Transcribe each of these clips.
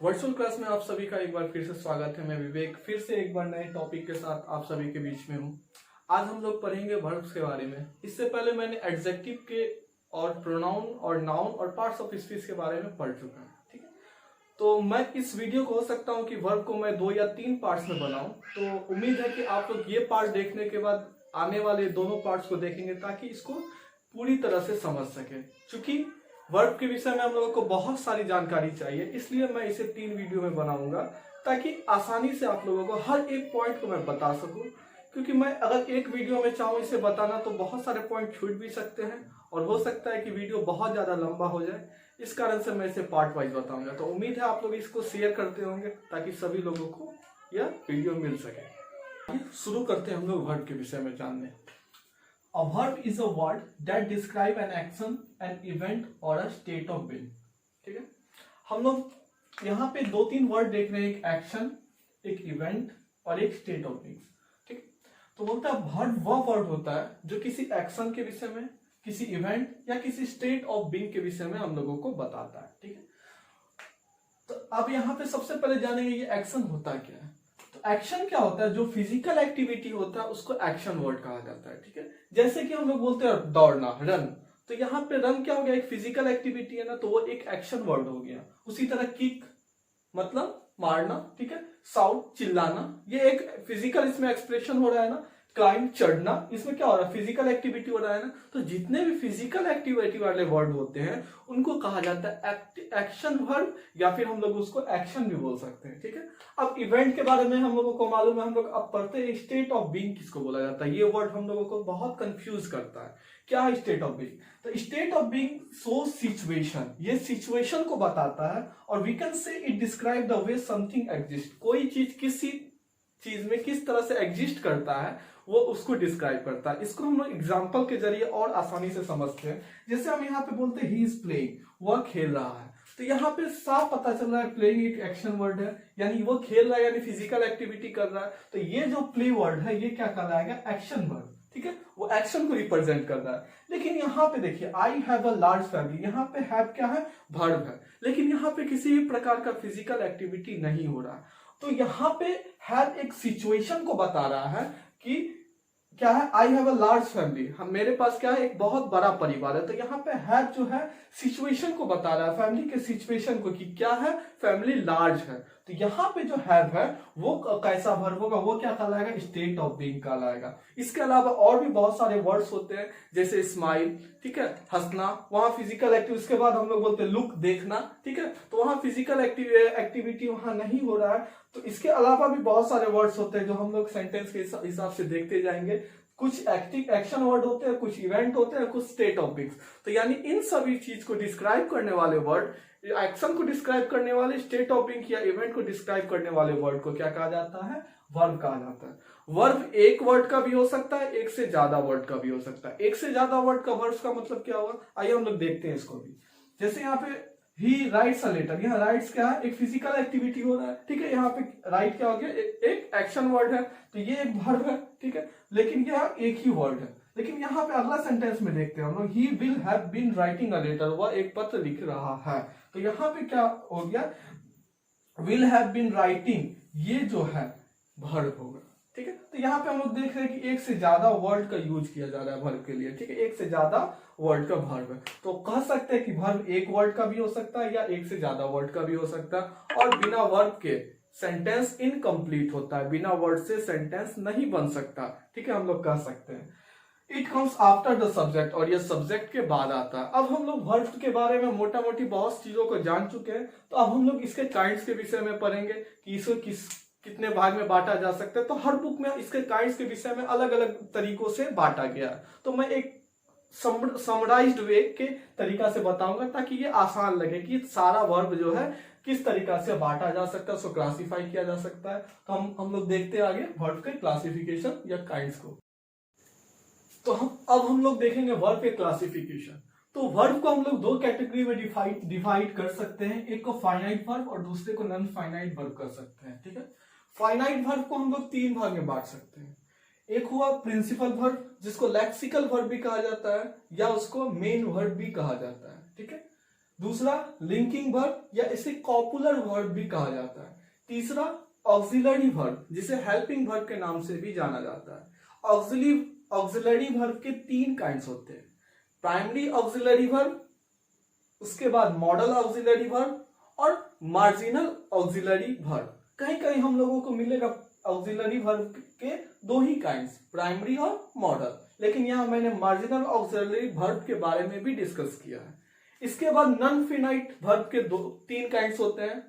Virtual class में आप सभी का एक बार फिर से स्वागत है। मैं विवेक फिर से एक बार नए टॉपिक के साथ आप सभी के बीच में हूँ। आज हम लोग पढ़ेंगे वर्ब्स के बारे में। इससे पहले मैंने एडजेक्टिव के और प्रोनाउन और नाउन और पार्ट्स ऑफ स्पीच के बारे में पढ़ चुका हूँ, ठीक है। तो मैं इस वीडियो को हो सकता हूँ कि वर्ब को मैं 2 या 3 पार्ट्स में बनाऊं। तो उम्मीद है कि आप लोग ये पार्ट देखने के बाद आने वाले दोनों पार्ट्स को देखेंगे ताकि इसको पूरी तरह से समझ सके। क्योंकि वर्ब के विषय में हम लोगों को बहुत सारी जानकारी चाहिए, इसलिए मैं इसे 3 वीडियो में बनाऊंगा ताकि आसानी से आप लोगों को हर एक पॉइंट को मैं बता सकूं। क्योंकि मैं अगर एक वीडियो में चाहूँ इसे बताना तो बहुत सारे पॉइंट छूट भी सकते हैं और हो सकता है कि वीडियो बहुत ज्यादा लंबा हो जाए। इस कारण से मैं इसे पार्ट वाइज बताऊंगा। तो उम्मीद है आप लोग इसको शेयर करते होंगे ताकि सभी लोगों को यह वीडियो मिल सके। शुरू करते हैं हम लोग वर्ब के विषय में जानने। A verb is a word that describe an action, an event or a state of being। ठीक है, हम लोग यहाँ पे 2-3 वर्ड देख रहे हैं, एक एक्शन, एक इवेंट और एक स्टेट ऑफ बीइंग। ठीक, तो बोलता है वर्ब वह वर्ड होता है जो किसी एक्शन के विषय में, किसी इवेंट या किसी स्टेट ऑफ बीइंग के विषय में हम लोगों को बताता है। ठीक है, तो अब यहाँ पे सबसे पहले जानेंगे ये एक्शन होता क्या है। तो एक्शन क्या होता है? जो फिजिकल एक्टिविटी होता है उसको एक्शन वर्ड कहा जाता है। ठीक है, जैसे कि हम लोग बोलते हैं दौड़ना, रन, तो यहाँ पे रन क्या हो गया? एक फिजिकल एक्टिविटी है ना, तो वो एक एक्शन वर्ड हो गया। उसी तरह किक मतलब मारना, ठीक है, साउट चिल्लाना, ये एक फिजिकल इसमें एक्सप्रेशन हो रहा है ना। क्लाइंब चढ़ना, इसमें क्या हो रहा है? फिजिकल एक्टिविटी हो रहा है ना। तो जितने भी फिजिकल एक्टिविटी वाले वर्ड होते हैं उनको कहा जाता है एक्शन वर्ड, या फिर हम लोग उसको एक्शन भी बोल सकते हैं। ठीक है, अब इवेंट के बारे में हम लोगों को मालूम है, हम लोग अब पढ़ते हैं स्टेट ऑफ बीइंग किसको बोला जाता है। ये वर्ड हम लोगों को बहुत कंफ्यूज करता है। क्या है स्टेट ऑफ बीइंग? तो state of being show situation, ये सिचुएशन को बताता है। और we can say it describe the way something exist, कोई चीज किसी चीज में किस तरह से एग्जिस्ट करता है वो उसको डिस्क्राइब करता है। इसको हम लोग एग्जाम्पल के जरिए और आसानी से समझते हैं। जैसे हम यहाँ पे बोलते हैं ही इज प्लेइंग, वह खेल रहा है, तो यहाँ पे साफ पता चल रहा है प्लेइंग एक एक्शन वर्ड है, यानी वो खेल रहा है, यानी फिजिकल एक्टिविटी कर रहा है। तो ये जो प्ले वर्ड है ये क्या कहलाएगा? Action word. ठीक है, वो एक्शन को रिप्रेजेंट कर रहा है। लेकिन यहाँ पे देखिए I have a large family, यहाँ पे हैव क्या है? वर्ब है, लेकिन यहाँ पे किसी भी प्रकार का फिजिकल एक्टिविटी नहीं हो रहा। तो यहाँ पे हैव एक सिचुएशन को बता रहा है कि क्या है? I have a large family, हम मेरे पास क्या है? एक बहुत बड़ा परिवार है। तो यहाँ पे हैव जो है सिचुएशन को बता रहा है, फैमिली के सिचुएशन को, कि क्या है? फैमिली लार्ज है। तो यहाँ पे जो हैव है वो कैसा वर्ब होगा? वो क्या कहलाएगा? स्टेट ऑफ बीइंग कहलाएगा। इसके अलावा और भी बहुत सारे वर्ड्स होते हैं, जैसे स्माइल, ठीक है, हंसना, वहां फिजिकल एक्टिविटी। उसके बाद हम लोग बोलते हैं लुक, देखना, ठीक है, तो वहां फिजिकल एक्टिविटी वहां नहीं हो रहा है। तो इसके अलावा भी बहुत सारे वर्ड्स होते हैं जो हम लोग सेंटेंस के हिसाब से देखते जाएंगे। कुछ एक्शन वर्ड होते हैं, कुछ इवेंट होते हैं, कुछ स्टेट ऑफ बीइंग। तो यानी इन सभी चीज को डिस्क्राइब करने वाले वर्ड, एक्शन को डिस्क्राइब करने वाले, स्टेट ऑफ बीइंग या इवेंट को डिस्क्राइब करने वाले वर्ड को क्या कहा जाता है? वर्ब कहा जाता है। वर्ब एक वर्ड का भी हो सकता है, एक से ज्यादा वर्ड का भी हो सकता है। एक से ज्यादा वर्ड का वर्ब का मतलब क्या हुआ? आइए हम लोग देखते हैं इसको भी। जैसे यहाँ पे ही राइट्स अ लेटर, यहाँ राइट्स क्या है? एक फिजिकल एक्टिविटी हो रहा है। ठीक है, यहाँ पे राइट क्या हो गया? एक एक्शन वर्ड है, तो ये एक वर्ब है। ठीक है, लेकिन यह एक ही वर्ड है। लेकिन यहाँ पे अगला सेंटेंस में देखते हैं हम लोग, he will have been writing a letter, वह एक पत्र लिख रहा है। तो यहाँ पे क्या हो गया? विल हैव बीन राइटिंग, ये जो है वर्ब होगा। ठीक है, तो यहाँ पे हम लोग देख रहे हैं कि एक से ज्यादा वर्ड का यूज किया जा रहा है वर्ब के लिए। ठीक है, एक से ज्यादा वर्ड का वर्ब है। तो कह सकते हैं कि वर्ब एक वर्ड का भी हो सकता है या एक से ज्यादा वर्ड का भी हो सकता है। और बिना वर्ब के सेंटेंस इनकम्प्लीट होता है, बिना वर्ड से सेंटेंस नहीं बन सकता। ठीक है, हम लोग कह सकते हैं it comes after the subject, और ये सब्जेक्ट के बाद आता है। अब हम लोग वर्ब के बारे में मोटा मोटी बहुत चीजों को जान चुके हैं। तो अब हम लोग इसके काइंड्स के विषय में पढ़ेंगे कि इसको कितने भाग में बांटा जा सकता है। तो हर बुक में इसके काइंड्स के विषय में अलग अलग तरीकों से बांटा गया है। तो मैं एक समराइज्ड वे के तरीका से बताऊंगा ताकि ये आसान लगे कि सारा वर्ब जो है किस तरीका से बांटा जा सकता है, उसको क्लासिफाई किया जा सकता है। तो हम लोग देखते हैं आगे वर्ब के क्लासिफिकेशन या काइंड्स को। तो अब हम लोग देखेंगे वर्ब के क्लासिफिकेशन। तो वर्ब को हम लोग 2 कैटेगरी में डिवाइड कर सकते हैं, एक को फाइनाइट वर्ब और दूसरे को नॉन फाइनाइट वर्ब कर सकते हैं। ठीक है, फाइनाइट वर्ब को हम लोग 3 भाग में बांट सकते हैं। एक हुआ प्रिंसिपल वर्ब, जिसको लेक्सिकल वर्ब भी कहा जाता है या उसको मेन वर्ब भी कहा जाता है। ठीक है, दूसरा लिंकिंग वर्ब या इसे कॉपुलर वर्ब भी कहा जाता है। तीसरा ऑक्सिलरी वर्ब जिसे हेल्पिंग वर्ब के नाम से भी जाना जाता है। ऑक्सिलरी वर्ब के 3 काइंड्स होते हैं, प्राइमरी ऑक्सिलरी वर्ब, उसके बाद मॉडल ऑक्सिलरी वर्ब और मार्जिनल ऑक्सिलरी वर्ब। कहीं कहीं हम लोगों को मिलेगा ऑक्सिलरी वर्ब के 2 ही काइंड्स, प्राइमरी और मॉडल, लेकिन यहाँ मैंने मार्जिनल ऑक्सिलरी वर्ब के बारे में भी डिस्कस किया है। इसके बाद नॉन फिनाइट वर्ब के 3 काइंड्स होते हैं,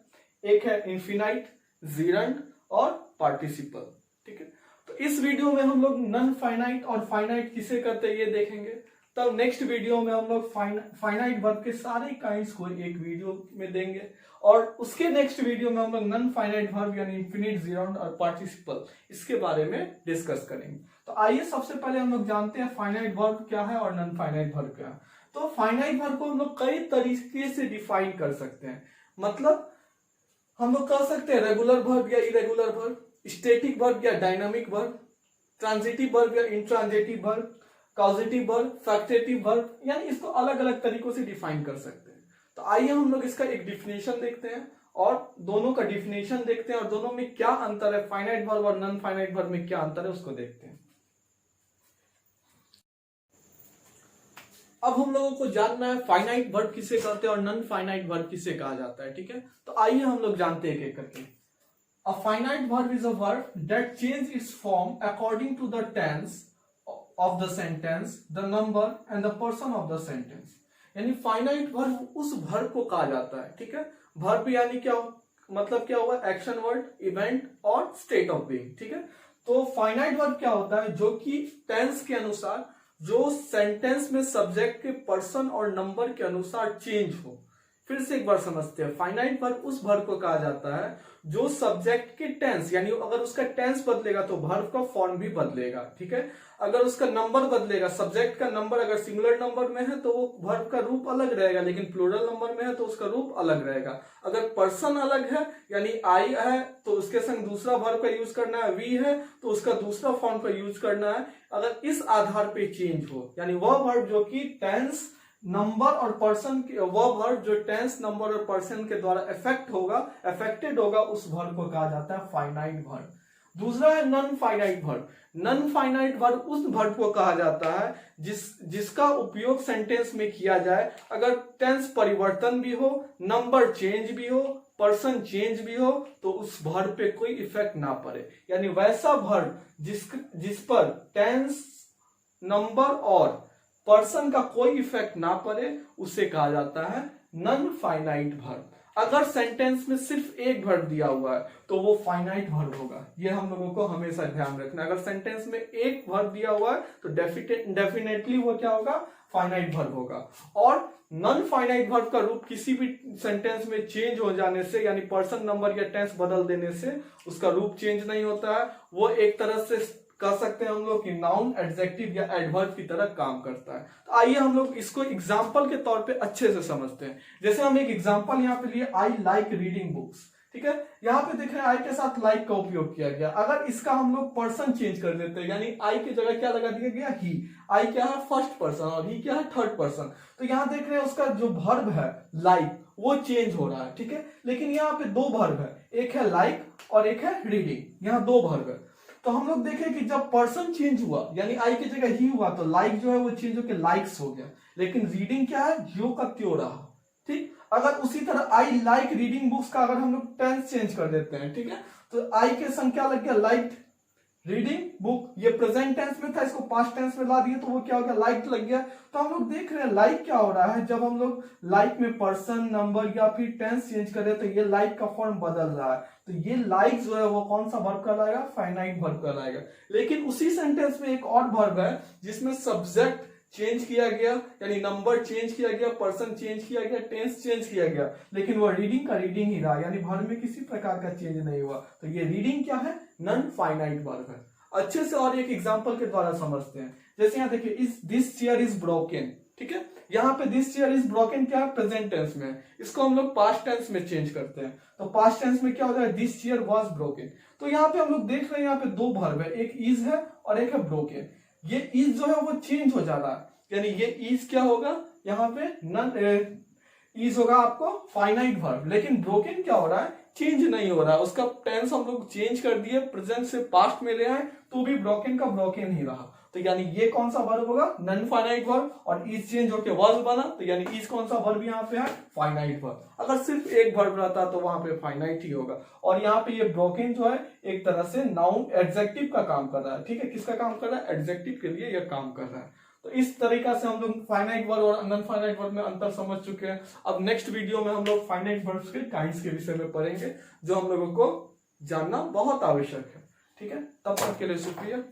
एक है इनफिनाइट, जीरंड और पार्टिसिपल। ठीक है, तो इस वीडियो में हम लोग नॉन फाइनाइट और फाइनाइट किसे कहते हैं ये देखेंगे। तब नेक्स्ट वीडियो में हम लोग फाइनाइट वर्ब के सारे काइंड्स को एक वीडियो में देंगे और उसके नेक्स्ट वीडियो में हम लोग नॉन फाइनाइट वर्ब यानी इनफिनिट, जीरोंड और पार्टिसिपल इसके बारे में डिस्कस करेंगे। तो आइए सबसे पहले हम लोग जानते हैं फाइनाइट वर्ब क्या है और नॉन फाइनाइट वर्ब क्या है। तो फाइनाइट वर्ब को हम लोग कई तरीके से डिफाइन कर सकते हैं, मतलब हम लोग कह सकते हैं रेगुलर वर्ब या इरेगुलर वर्ब, स्टैटिक वर्ब या डायनामिक वर्ब, ट्रांजिटिव वर्ब या intransitive verb, causative verb, factitive verb, यानी इसको अलग अलग तरीकों से डिफाइन कर सकते हैं। तो आइए हम लोग इसका एक डिफिनेशन देखते हैं और दोनों का डिफिनेशन देखते हैं और दोनों में क्या अंतर है, फाइनाइट वर्ब और नॉन फाइनाइट वर्ब में क्या अंतर है उसको देखते हैं। अब हम लोगों को जानना है फाइनाइट वर्ब किसे कहते हैं और नॉन फाइनाइट वर्ब किसे कहा जाता है। ठीक है, तो आइए हम लोग जानते हैं एक एक करके। A finite verb is a verb that change its form according to the tense of the sentence, the number and the person of the sentence। यानी फाइनाइट वर्ब उस वर्ब को कहा जाता है। ठीक है, वर्ब यानी क्या, मतलब क्या हुआ, एक्शन वर्ड, इवेंट और स्टेट ऑफ बीइंग। ठीक है, तो फाइनाइट वर्ब क्या होता है, जो कि टेंस के अनुसार, जो सेंटेंस में सब्जेक्ट के पर्सन और नंबर के अनुसार चेंज हो। फिर से एक बार समझते हैं, फाइनाइट वर्ब उस वर्ब को कहा जाता है जो सब्जेक्ट के टेंस, यानी अगर उसका टेंस बदलेगा तो वर्ब का फॉर्म भी बदलेगा। ठीक है, अगर उसका नंबर बदलेगा, सब्जेक्ट का नंबर अगर सिंगुलर नंबर में है तो वो वर्ब का रूप अलग रहेगा, लेकिन प्लूरल नंबर में है तो उसका रूप अलग रहेगा। अगर पर्सन अलग है यानी आई है तो उसके संग दूसरा वर्ब का यूज करना है, वी है तो उसका दूसरा फॉर्म का यूज करना है। अगर इस आधार पे चेंज हो, यानी वह वर्ब जो कि टेंस, नंबर और पर्सन के, वह वर्ब जो टेंस, नंबर और पर्सन के द्वारा अफेक्टेड होगा, उस वर्ब को कहा जाता है फाइनाइट वर्ब। दूसरा है non finite verb. Non finite verb उस वर्ब को कहा जाता है जिसका उपयोग सेंटेंस में किया जाए अगर टेंस परिवर्तन भी हो, नंबर चेंज भी हो, पर्सन चेंज भी हो, तो उस वर्ब पे कोई इफेक्ट ना पड़े। यानी वैसा वर्ब जिस पर टेंस, नंबर और पर्सन का कोई इफेक्ट ना पड़े उसे कहा जाता है नॉन फाइनाइट वर्ब। अगर सेंटेंस में सिर्फ एक वर्ब दिया हुआ है तो वो फाइनाइट वर्ब होगा, ये हम लोगों को हमेशा ध्यान रखना है। अगर सेंटेंस में एक वर्ब दिया हुआ है तो डेफिनेटली वो क्या होगा, फाइनाइट वर्ब होगा। और नॉन फाइनाइट वर्ब का रूप किसी भी सेंटेंस में चेंज हो जाने से, यानी पर्सन, नंबर या टेंस बदल देने से उसका रूप चेंज नहीं होता है, वो एक तरह से कह सकते हैं हम लोग कि नाउन, एडजेक्टिव या एडवर्ब की तरह काम करता है। तो आइए हम लोग इसको एग्जांपल के तौर पे अच्छे से समझते हैं। जैसे हम एक एग्जांपल यहाँ पे लिए, आई लाइक रीडिंग बुक्स। ठीक है, यहाँ पे देख रहे हैं आई के साथ लाइक का उपयोग किया गया। अगर इसका हम लोग पर्सन चेंज कर देते हैं, यानी आई की जगह क्या लगा दिया गया, ही। आई क्या है, फर्स्ट पर्सन और ही क्या है, थर्ड पर्सन। तो यहाँ देख रहे हैं उसका जो वर्ब है लाइक वो चेंज हो रहा है। ठीक है, लेकिन यहाँ पे 2 वर्ब है, एक है लाइक और एक है रीडिंग, यहाँ 2 वर्ब है। तो हम लोग देखें कि जब पर्सन चेंज हुआ, यानी आई की जगह ही हुआ, तो लाइक जो है वो चेंज होकर लाइक्स हो गया, लेकिन रीडिंग क्या है, जो का त्यों रहा। ठीक, अगर उसी तरह आई लाइक रीडिंग बुक्स का अगर हम लोग टेंस चेंज कर देते हैं, ठीक है, तो आई के संख्या लग गया लाइक रीडिंग बुक, ये प्रेजेंट टेंस में था, इसको पास्ट टेंस में ला दिए तो वो क्या हो गया, लाइक लग गया। तो हम लोग देख रहे हैं लाइक क्या हो रहा है, जब हम लोग लाइक में पर्सन, नंबर या फिर टेंस चेंज करें तो ये लाइक का फॉर्म बदल रहा है। तो ये लाइक जो है वो कौन सा वर्ब कहलाएगा, फाइनाइट वर्ब कहलाएगा। लेकिन उसी सेंटेंस में एक और वर्ब है जिसमें सब्जेक्ट चेंज किया गया, यानी नंबर चेंज किया गया, पर्सन चेंज किया गया, टेंस चेंज किया गया, लेकिन वो रीडिंग का रीडिंग ही रहा, यानी वर्ब में किसी प्रकार का चेंज नहीं हुआ। तो ये रीडिंग क्या है, नॉन फाइनाइट वर्ब है। अच्छे से और एक एग्जांपल के द्वारा समझते हैं। जैसे यहाँ देखिए, इस दिस चेयर इज ब्रोकन। ठीक है, यहाँ पे दिस चेयर इज ब्रोकन क्या है, प्रेजेंट टेंस में, इसको हम लोग पास्ट टेंस में चेंज करते हैं। तो पास्ट टेंस में क्या होता है, दिस चेयर वाज ब्रोकन। तो यहाँ पे हम लोग देख रहे हैं, यहाँ पे 2 वर्ब है, एक इज है और एक है ब्रोकन। ये इज जो है वो चेंज हो जा रहा है, यानी ये इज क्या होगा, यहाँ पे नन इज होगा आपको फाइनाइट वर्ब, लेकिन ब्रोकन क्या हो रहा है, चेंज नहीं हो रहा है, उसका टेंस हम लोग चेंज कर दिए, प्रेजेंट से पास्ट में ले आए तो भी ब्रोकन का ब्रोकन ही रहा। तो यानी ये कौन सा वर्ब होगा, नॉन फाइनाइट वर्ब, और इज चेंज होकर वर्ब बना, तो यानी इज कौन सा वर्ब यहाँ पे है, फाइनाइट वर्ब। अगर सिर्फ एक वर्ब रहता तो वहां पे फाइनाइट ही होगा। और यहाँ पे ये ब्रोकन जो है एक तरह से नाउन एडजेक्टिव का काम कर रहा है, ठीक है, किसका काम कर रहा है, एडजेक्टिव के लिए यह काम कर रहा है। तो इस तरीका से हम लोग फाइनाइट वर्ब और नॉन फाइनाइट वर्ब में अंतर समझ चुके हैं। अब नेक्स्ट वीडियो में हम लोग फाइनाइट वर्ब्स के काइंड्स के विषय में पढ़ेंगे, जो हम लोगों को जानना बहुत आवश्यक है। ठीक है, तब तक के लिए शुक्रिया।